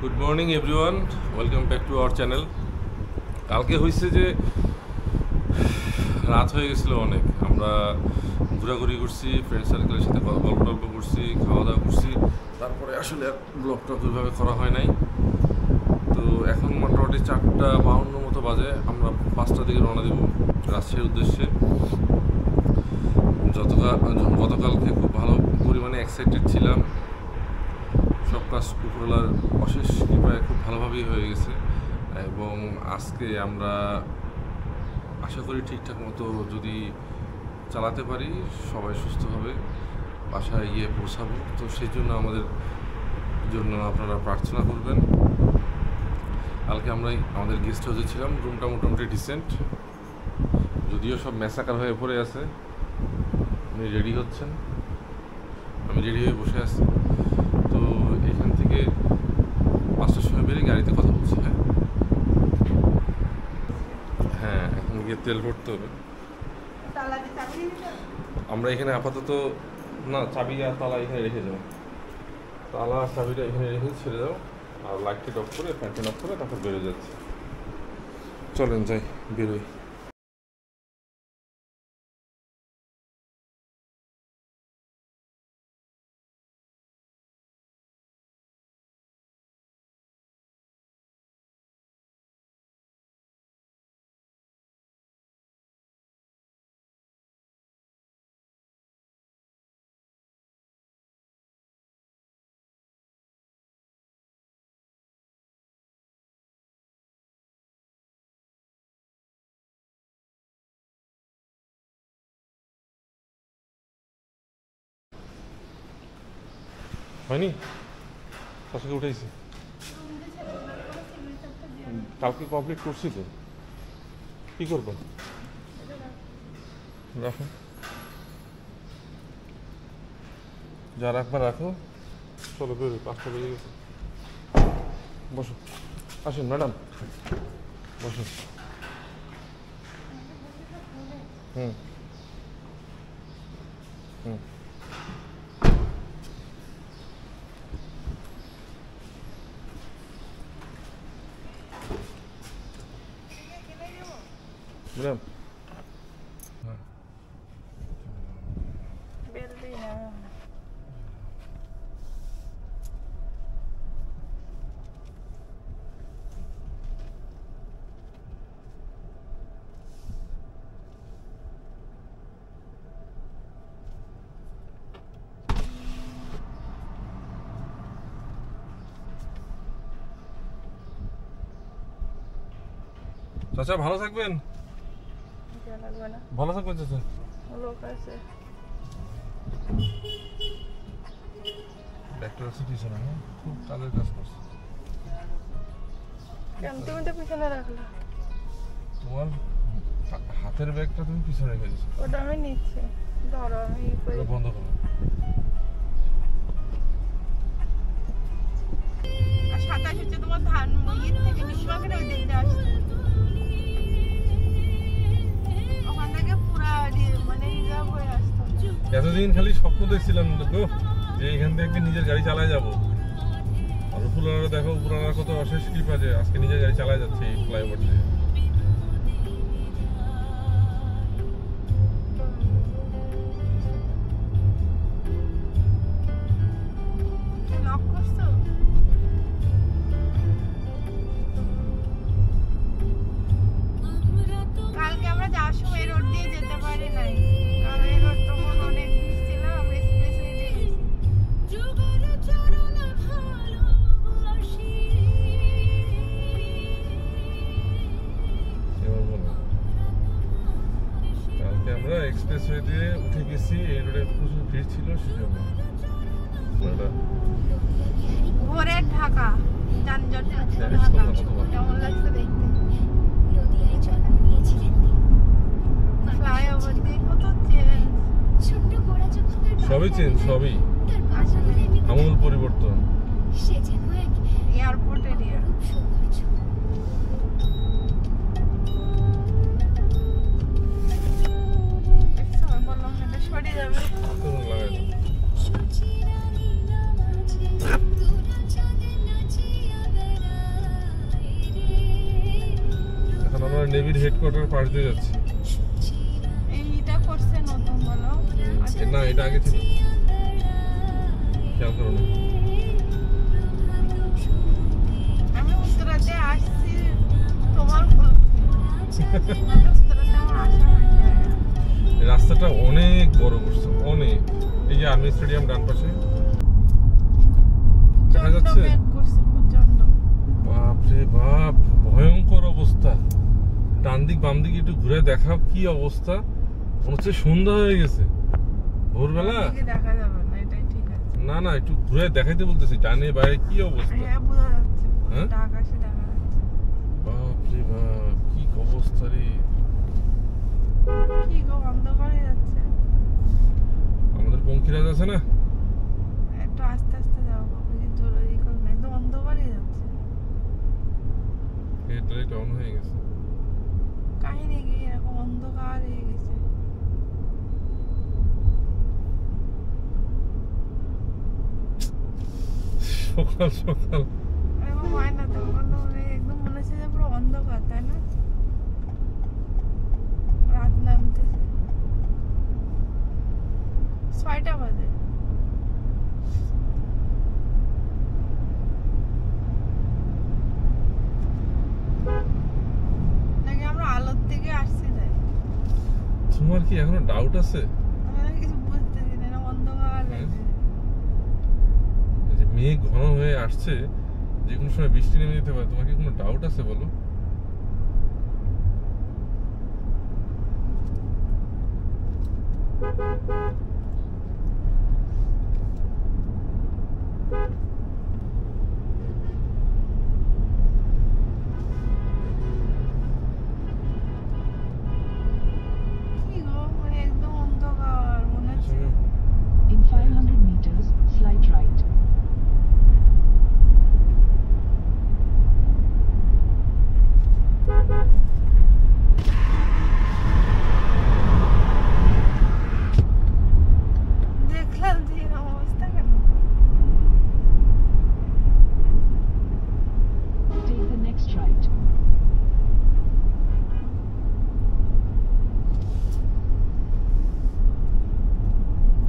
Good morning everyone, welcome back to our channel. কালকে হয়েছে যে রাত হয়ে গেছিলো অনেক, আমরা ঘোরাঘুরি করছি, ফ্রেন্ড সার্কেলের সাথে গল্প করছি, খাওয়া দাওয়া করছি, তারপরে আসলে ব্লগটা ওইভাবে করা হয় নাই। তো এখন মোটামুটি 4:52 মতো বাজে, আমরা 5টার দিকে রওনা দেব রাজশাহীর উদ্দেশ্যে। গতকালকে খুব ভালো পরিমাণে এক্সাইটেড ছিলাম, সব কাজ উপরওয়ালার অশেষ কৃপায় খুব ভালোভাবেই হয়ে গেছে এবং আজকে আমরা আশা করি ঠিকঠাক মতো যদি চালাতে পারি সবাই সুস্থভাবে বাসায় গিয়ে পৌঁছাবো। তো সেই জন্য আমাদের জন্য আপনারা প্রার্থনা করবেন। কালকে আমরা আমাদের গেস্ট হাউসে ছিলাম, রুমটা মোটামুটি ডিসেন্ট, যদিও সব ম্যাসাকার হয়ে পড়ে আছে। উনি রেডি হচ্ছেন, আমি রেডি হয়ে বসে আছি। তো এখান থেকে 5টার সময় বেরিয়ে গাড়িতে কথা বলছি। হ্যাঁ, এখন গিয়ে তেল ভরতে হবে। আমরা এখানে আপাতত না, চাবি আর তালা এখানে রেখে যাও, তালা আর চাবিটা এখানে রেখে ছেড়ে দাও, আর লাইটটা অফ করে ফ্যানটা অফ করে তারপর বেরোয় যাচ্ছে। চলেন যাই, বেরোই। হয়নি, শাশুকে উঠেছি, কালকে কমপ্লিট করছি তো, কী করবো, রাখো যা রাখবার রাখো। চলো বেরোই, 5টা বেজে গেছে। বসো, আসুন ম্যাডাম, বসুন। হুম হুম ম্যাডাম, চাচা ভালো থাকবেন, ভালো থাকবেন চাচা। লোক আছে, ব্যাগটা আছে পিছনে, হ্যাঁ খুব কাজের কাজ করছে। কেন তুমি তো পিছনে রাখলা? তোমার হাতের ব্যাগটা তুমি পিছনে রেখে দিচ্ছ। ওটা আমি নিচ্ছি, ধরো আমি বন্ধ করো। আর 27 হচ্ছে তোমার ধান ইয়ে থেকে নিউমার্কেট ওই দিকটা আসছে, ওখান থেকে পুরা মানে রিজার্ভ হয়ে আসতো। এতদিন খালি স্বপ্ন দেখছিলাম গো যে এখান থেকে একদিন নিজের গাড়ি চালায় যাবো, আর উপরওয়ালা দেখো, উপরওয়ালার কত অশেষ কৃপা যে আজকে নিজের গাড়ি চালায় যাচ্ছে এই ফ্লাইওভার দিয়ে। কালকে আমরা যাওয়ার সময় এই রোড দিয়ে যেতে পারি নাই, কারণ এই রোড তখন অনেক ভিড় ছিল, আমরা এক্সপ্রেসওয়ে দিয়ে গেছি। কালকে আমরা এক্সপ্রেসওয়ে দিয়ে উঠে গেছি, এই রোডে প্রচুর ভিড় ছিল সেজন্য। ভোরের ঢাকা যানজট, কেমন লাগছে দেখতে? ফ্লাইওভার দিয়ে কত চেঞ্জ, সবই চেঞ্জ, সবই আমূল পরিবর্তন। Airport area. বললাম সেটা সরে যাবে। নেভির হেডকোয়ার্টার পাশ দিয়ে যাচ্ছি। এইটা করছে নতুন বলো? না এটা আগে ছিল, খেয়াল করো না। আমি উত্তরাতে আসছি তোমার উত্তরাতে আমার আসা হয়নি। রাস্তাটা অনেক বড় করছে, অনেক। এই যে আর্মি স্টেডিয়াম ডান পাশে দেখা যাচ্ছে। বাপরে বাপ, ভয়ঙ্কর অবস্থা। ডান দিক বাম দিক একটু ঘুরে দেখাও কি অবস্থা। মনে হচ্ছে সন্ধ্যা হয়ে গেছে, ভোরবেলা। দেখা যাবে না, এটাই ঠিক আছে। না না, একটু ঘুরে দেখাইতে বলতেছি, ডানে বাইরে কি অবস্থা। হ্যাঁ বোঝা যাচ্ছে, হ্যাঁ? আকাশে দেখা যাচ্ছে। বাপরে বাপ, কি অবস্থা রে। কি গো, অন্ধকার হয়ে যাচ্ছে। আমাদের পঙ্খিরাজ আছে না, একটু আস্তে আস্তে যাও, বেশি জোরে করো না, একদম অন্ধকার হয়ে যাচ্ছে। হেডলাইট অন হয়ে গেছে। কাহিনী কি এরকম অন্ধকার হয়ে গেছে? সকাল সকাল এরকম হয় না তো, একদম মনে হচ্ছে যে পুরো অন্ধকার, তাই না? রাত নামতেছে, 6টা বাজে। নাকি আমরা আলোর থেকে আসছি তাই? তোমার কি এখনো ডাউট আছে? আমি কিছু বুঝতেছি না, অন্ধকার লাগছে। এই যে মেঘ ঘন হয়ে আসছে, যে কোনো সময় বৃষ্টি নেমে যেতে পারে। তোমার কি কোনো ডাউট আছে বলো? কি গো, মানে একদম অন্ধকার মনে হচ্ছে। In 500 meters, slight right. দেখলাম যে এরকম অবস্থা কেন? Take the next right.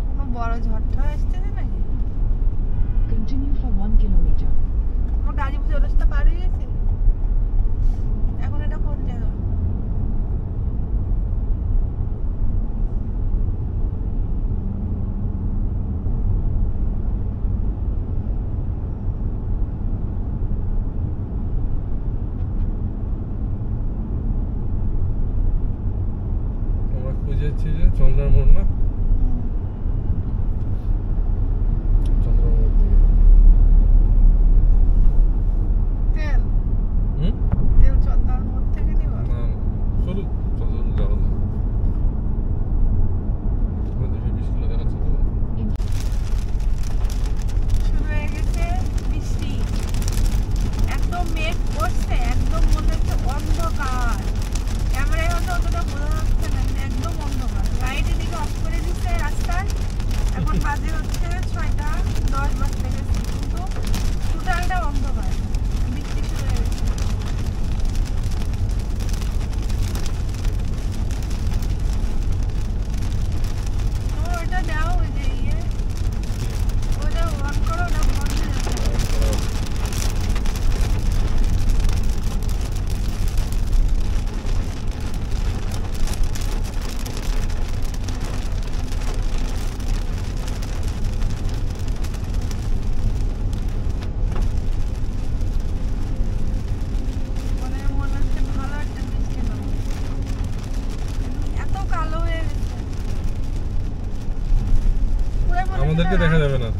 কোনো বড় ঝড়টা আসতেছে নাকি? Continue for 1 kilometer. আমার গাজীপুর চৌরাস্তা পার হয়ে গেছে। এখন এটা কোন জায়গা? আমরা খুঁজেছি যে চন্দ্রার মোড় না, চন্দ্রার মোড় থেকে। তেল হুম? তেল চন্দ্রার মোড় থেকে নিব। না চলো, চন্দ্রার মোড় যাওয়া যায়। তোমার 220 কিলো দেখাচ্ছে তো। শুরু হয়ে গেছে বৃষ্টি, এত মেঘ করছে, একদম মনে হচ্ছে অন্ধকার। ক্যামেরায় হয়তো অতটা বোঝা যাচ্ছে না, কিন্তু একদম অন্ধকার। লাইট এদিকে অফ করে দিচ্ছে রাস্তায়। এখন বাজে হচ্ছে 6টা 10 বাজতে গেছে, কিন্তু টোটালটা অন্ধকার। বৃষ্টি শুরু হয়ে গেছে। তোমার ওইটা দাও, ওই যে ওইটা অন করো, ওটা বন্ধ হয়ে যাচ্ছে। মনে হচ্ছে ভালো একটা বৃষ্টি নামবে। এত কালো হয়ে গেছে, পুরো মনে হচ্ছে আমাদেরকে না দেখা রাত। যাবে না।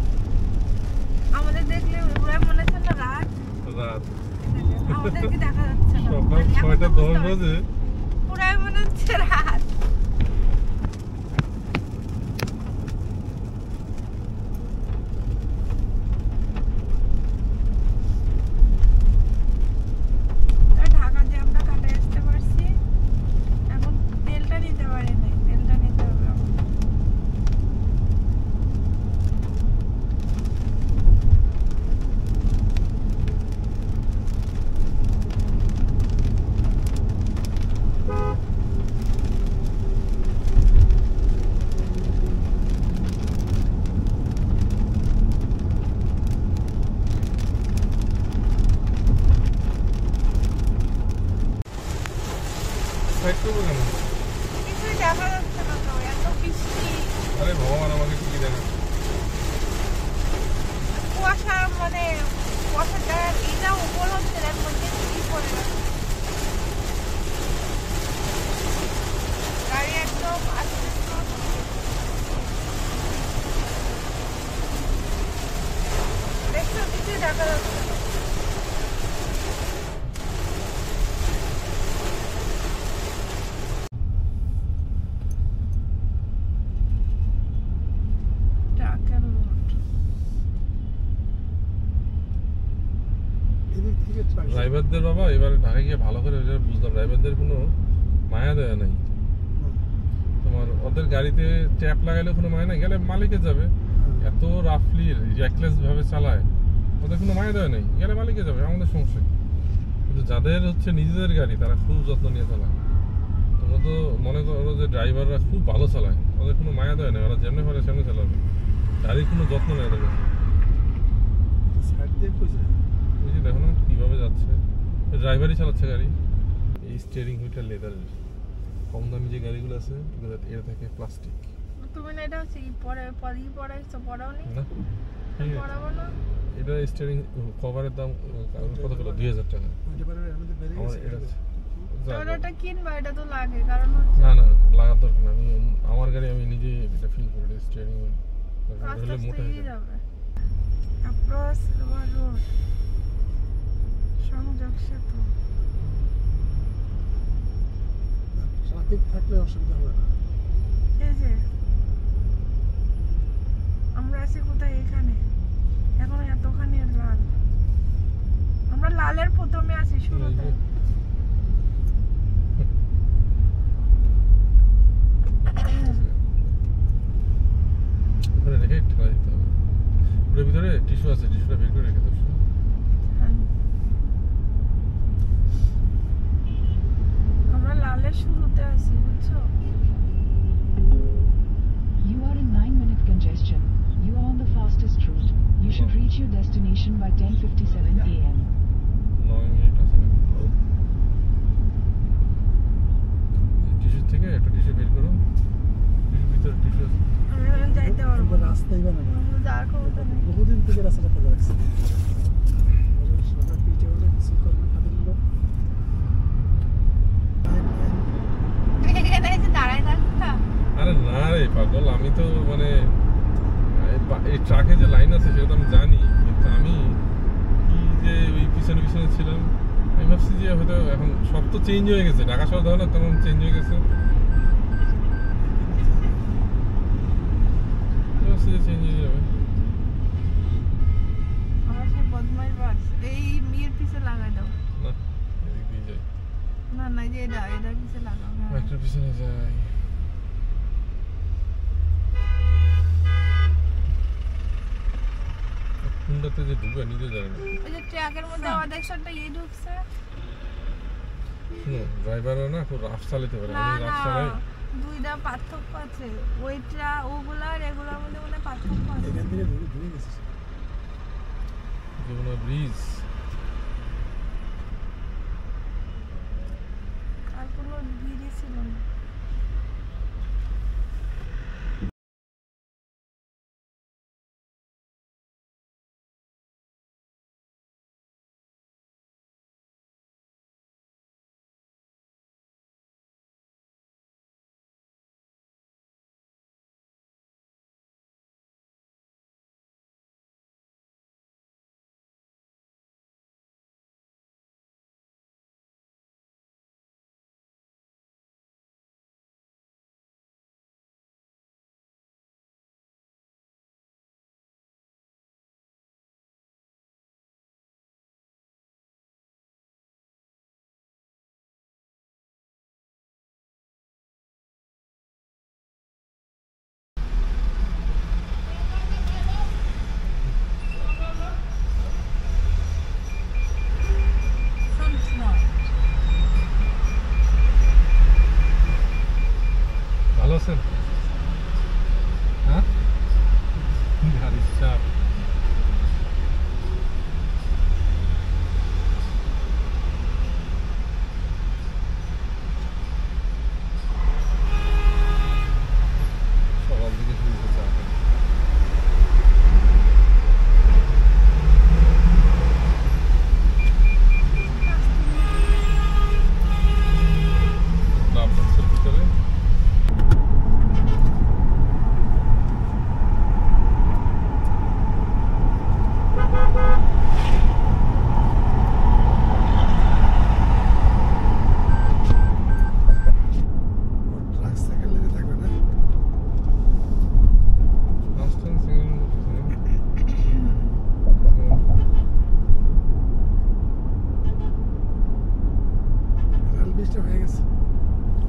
আমাদের দেখলে পুরো মনে হচ্ছে না রাত। রাত আমাদেরকে দেখা যাচ্ছে না, সকাল মানে এখন 6টা তো 10 বুঝতে পারছি। বাজে। পুরাই মনে হচ্ছে রাত। তাই ঢাকা যে আমরা কাটায় আসতে পারছি, এখন তেলটা নিতে পারি নাই, তেলটা নিতে হবে আমাদের। ব্যাক করবো কেন? কিছুই দেখা যাচ্ছে না তো, এত বৃষ্টি, আরে ভগবান আমাকে কি দেখা কুয়াশা, মানে কুয়াশার জায়গায় এটা উপর হচ্ছে, এর মধ্যে কি পড়ে গেছে। গাড়ি একদম আস্তে দেখছো, কিছুই দেখা যাচ্ছে না। ট্রাকের লোড। এদিক থেকে ট্রাক ড্রাইভারদের বাবা এবারে ঢাকায় গিয়ে ভালো করে এটা বুঝলাম, ড্রাইভারদের কোনো মায়া দেয়া নাই। তোমার ওদের গাড়িতে ট্যাপ লাগাইলে কোনো মায়া নাই, গেলে মালিকে যাবে। এত রাফলি রেকলেস ভাবে চালায়, ওদের কোনো মায়া দেওয়া নেই, গেলে মালিকে যাবে, আমাদের সমস্যা কি? কিন্তু যাদের হচ্ছে নিজেদের গাড়ি তারা খুব যত্ন নিয়ে চালায়। তোমরা তো মনে করো যে ড্রাইভাররা খুব ভালো চালায়, ওদের কোনো মায়া দেয় না, ওরা যেমনি পারে সেমনি চালাবে, গাড়ির কোনো যত্ন নেই ওদের কাছে। সাইড দিয়ে কইছে ওই যে দেখো না কীভাবে যাচ্ছে, ড্রাইভারই চালাচ্ছে গাড়ি। এই স্টিয়ারিং হুইলটা লেদারের, কম দামি যে গাড়িগুলো আছে এগুলো এর থেকে প্লাস্টিক। তুমি না এটা হচ্ছে কি পড়াইছো, পড়াও নি? না ঠিক আছে, পড়াবো না? এটা স্টিয়ারিং কভারের দাম কত কিলো? 2000 টাকা। ওইটা পারে আমাদের বেরিয়ে আমার গেছে এটা তাহলে এটা কিনবা, এটা তো লাগে, কারণ হচ্ছে না না লাগার দরকার না, আমি আমার গাড়ি আমি নিজে এটা ফিল করি, স্টিয়ারিং আস্তে হলে আস্তে মোটা হয়ে এগিয়ে যাবে। যাবে। অ্যাপ্রোচ রোড, সংযোগ সেতু। ট্রাফিক থাকলে অসুবিধা হবে না। এই যে আমরা আছি কোথায়? এখানে এখন এতখানি লাল, আমরা লালের প্রথমে আছি, শুরুতে। ওখানে রেখে ঠেলা দিতে হবে। ওটার ভিতরে টিস্যু আছে, টিস্যুটা বের করে রেখে দাও। হ্যাঁ। আমরা লালের শুরুতে আছি, বুঝছো? You are in 9-minute congestion. You are on the fastest route. You should reach your destination by 10:57 a.m. 9 minute আছে। টিস্যু থেকে একটা টিস্যু বের করো, টিস্যুর ভিতরে টিস্যু আছে। আমরা এখন যাইতে পারবো আমরা না, রাস্তাই বানাবো না। আমরা যাওয়ার ক্ষমতা নেই। বহুদিন থেকে রাস্তাটা ফেলে রাখছে। সরকার পিঠে হলে কিছু করবে তাদের লোক। এখানে এসে দাঁড়ায় থাকতা। আরে না রে পাগল, আমি তো মানে এই ট্রাকে যে লাইন আছে সেটা তো আমি জানি, কিন্তু আমি কি যে ওই পিছনে পিছনে ছিলাম, আমি ভাবছি যে হয়তো এখন সব তো চেঞ্জ হয়ে গেছে, ঢাকা শহর দেখো না তেমন চেঞ্জ হয়ে গেছে, ভাবছি যে চেঞ্জ হয়ে যাবে। আমার সেই বদমাইশ বাস, এই মেয়ের পিছে লাগাই দাও। না এদিক দিয়ে যাই, না না, যে এটা পিছে লাগাও। হ্যাঁ। একটা পিছনে যাই। কোনটাতে যে ঢুকবে নিজে জানি না। ওই যে ট্রাকের মধ্যে আমাদের একটা ইয়ে ঢুকছে। শুনো ড্রাইভাররা না খুব রাফ চালাতে পারে, না আমি রাফ না, চালাই। দুইটা পার্থক্য আছে, ওইটা ওগুলা আর এগুলোর মধ্যে মনে হয় পার্থক্য আছে। এখান থেকে ঘুরে গেছে। যমুনা ব্রিজ। আর কোনো ভিড়ই ছিল না।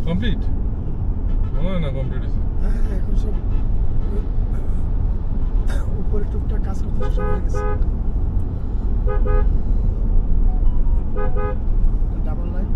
কমপ্লিট মনে হয় না কমপ্লিট হয়েছে। হ্যাঁ এখন সব উপরে টুকটাক কাজ করতে শুরু হয়ে গেছে। ডাবল লাইন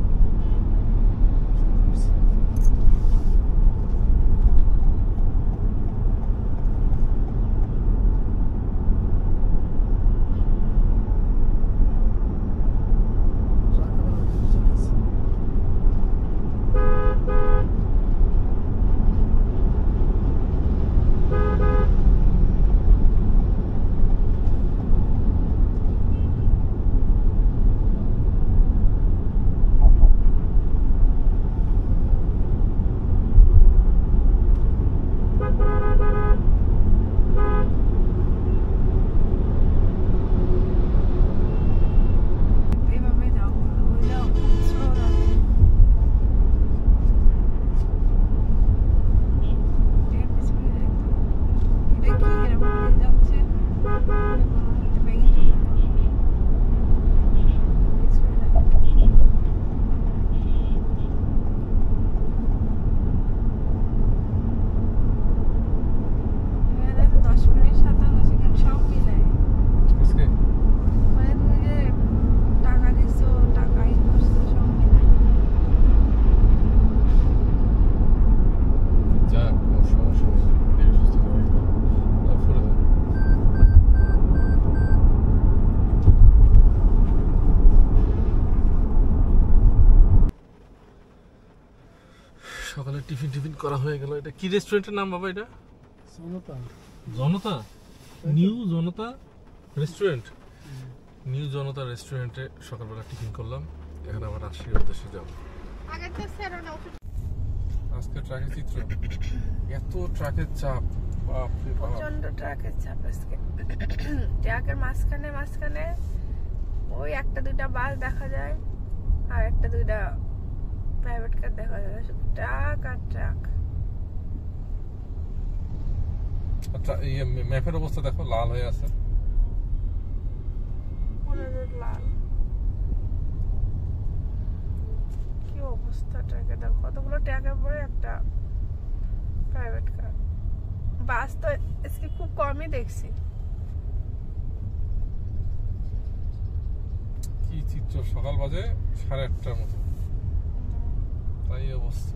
এইভাবে যাও, ওই যাও, slow যাও। এর পিছনে যাইতে হবে। এটা কি এরকম করে যাচ্ছে? এটা ভেঙে যাবে। পিছনে যাও। এখানে দেখো 10 মিনিট 57 সেকেন্ড সব মিলায়। আজকে মানে তুমি যে টাকা দিছো, টাকা ইন করছো সব মিলায়। যা কোনো সমস্যা নেই, ধীরে সুস্থে যাবে। ফুরে যাবে। সকালে টিফিন করা হয়ে গেল। এটা কি রেস্টুরেন্টের নাম বাবা? এটা জনতা জনতা, নিউ জনতা রেস্টুরেন্ট। নিউ জনতা রেস্টুরেন্টে সকালবেলা টিফিন করলাম। এখন আবার রাজশাহীর উদ্দেশ্যে যাবো। আগে তো সেরো না আজকে ট্রাকের চিত্র, এত ট্রাকের চাপ, বাপরে বাপ। প্রচন্ড ট্রাকের চাপ আজকে। ট্রাকের মাঝখানে ওই একটা দুইটা বাস দেখা যায় আর একটা দুইটা প্রাইভেট কার দেখা যায়, শুধু ট্রাক আর ট্রাক। আচ্ছা, এই ম্যাপের অবস্থা দেখো, লাল হয়ে আছে। পুরো লাল, কি অবস্থা ট্রাকে, দেখো কতগুলো ট্রাকের পরে একটা প্রাইভেট কার। বাস তো আজকে খুব কমই দেখছি। কি চিত্র, সকাল বাজে 8:30টার মতো, তাই এই অবস্থা।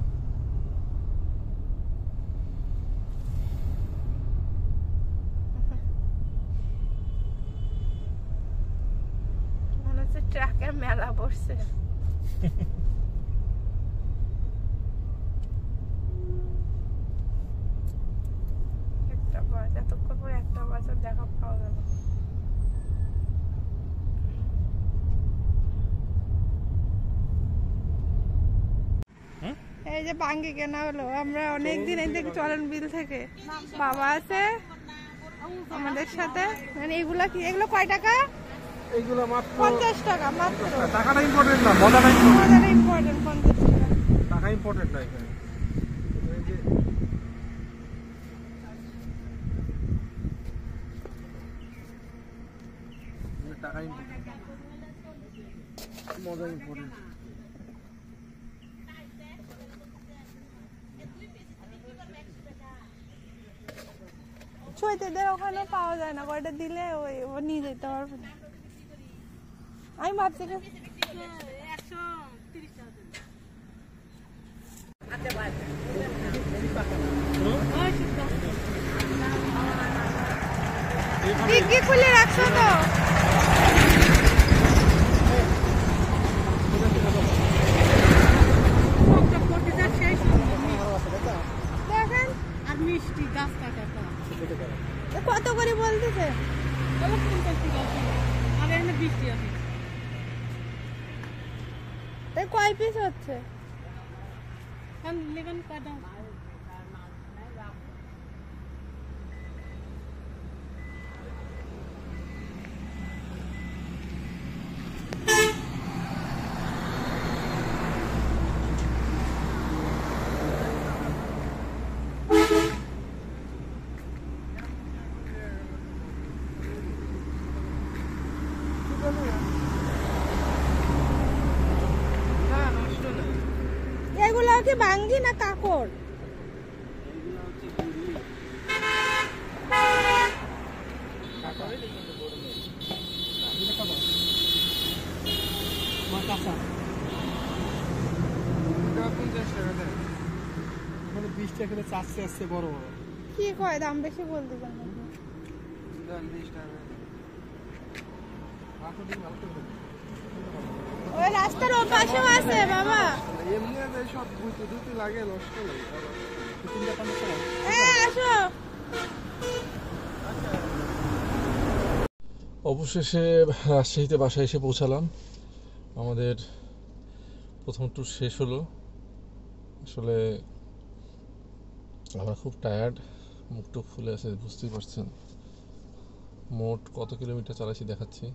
মনে হচ্ছে ট্রাকের মেলা বসছে। একটা বাস, এতক্ষণ পরে একটা বাসের দেখা পাওয়া গেল। এই যে বাঙ্গি কেনা হলো, আমরা অনেকদিন এই থেকে চলন বিল থেকে বাবা আছে আমাদের সাথে। মানে এগুলা কি, এগুলো কয় টাকা? এইগুলো মাত্র 50 টাকা মাত্র। টাকাটা ইম্পর্টেন্ট না, মজাটা মজার ইম্পর্টেন্ট 50 টাকা। টাকা ইম্পর্টেন্ট না এখানে। এই যে টাকা ইম্পর্টেন্ট, মজা ইম্পর্টেন্ট। চৈতেদের ওখানে পাওয়া যায় না, কয়টা দিলে ওই ও নিয়ে যেতে পারবে না। আমি ভাবছি কি ডিগ্গি খুলে রাখছো তো? দেখেন আর মিষ্টি গাছ কাটাটা কত করে বলতেছে। তাহলে 50 টাকা আছে আর এখানে 20 টাকা আছে। তাই কয় পিস হচ্ছে? কারণ লেবেন কাটা এগুলা কি বাঙ্গি না কাকড়? মানে 20 টাকা করে চাচ্ছে আসছে বড় বড়। কি কয় দাম বেশি বলতে জানো? ওই রাস্তার ওপাশেও আছে বাবা। এমনি সব বুঝতে দিতে লাগে নষ্ট লাগে। আসো। অবশেষে রাজশাহীতে বাসায় এসে পৌঁছালাম। আমাদের প্রথম ট্যুর শেষ হলো। আসলে আমরা খুব টায়ার্ড, মুখ টুক ফুলে আছে, বুঝতেই পারছেন। মোট কত কিলোমিটার চালাচ্ছি দেখাচ্ছি।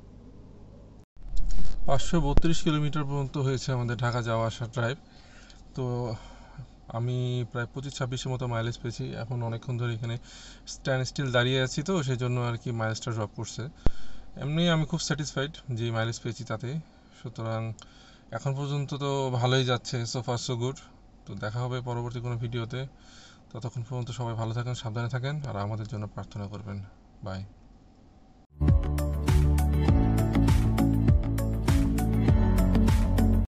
532 কিলোমিটার পর্যন্ত হয়েছে আমাদের ঢাকা যাওয়া আসার ড্রাইভ। তো আমি প্রায় 25-26-এর মতো মাইলেজ পেয়েছি। এখন অনেকক্ষণ ধরে এখানে স্ট্যান্ড স্টিল দাঁড়িয়ে আছি, তো সেই জন্য আর কি মাইলেজটা ড্রপ করছে। এমনি আমি খুব স্যাটিসফাইড যে মাইলেজ পেয়েছি তাতে। সুতরাং এখন পর্যন্ত তো ভালোই যাচ্ছে, সো ফার সো গুড। তো দেখা হবে পরবর্তী কোনো ভিডিওতে। ততক্ষণ পর্যন্ত সবাই ভালো থাকেন, সাবধানে থাকেন, আর আমাদের জন্য প্রার্থনা করবেন। বাই।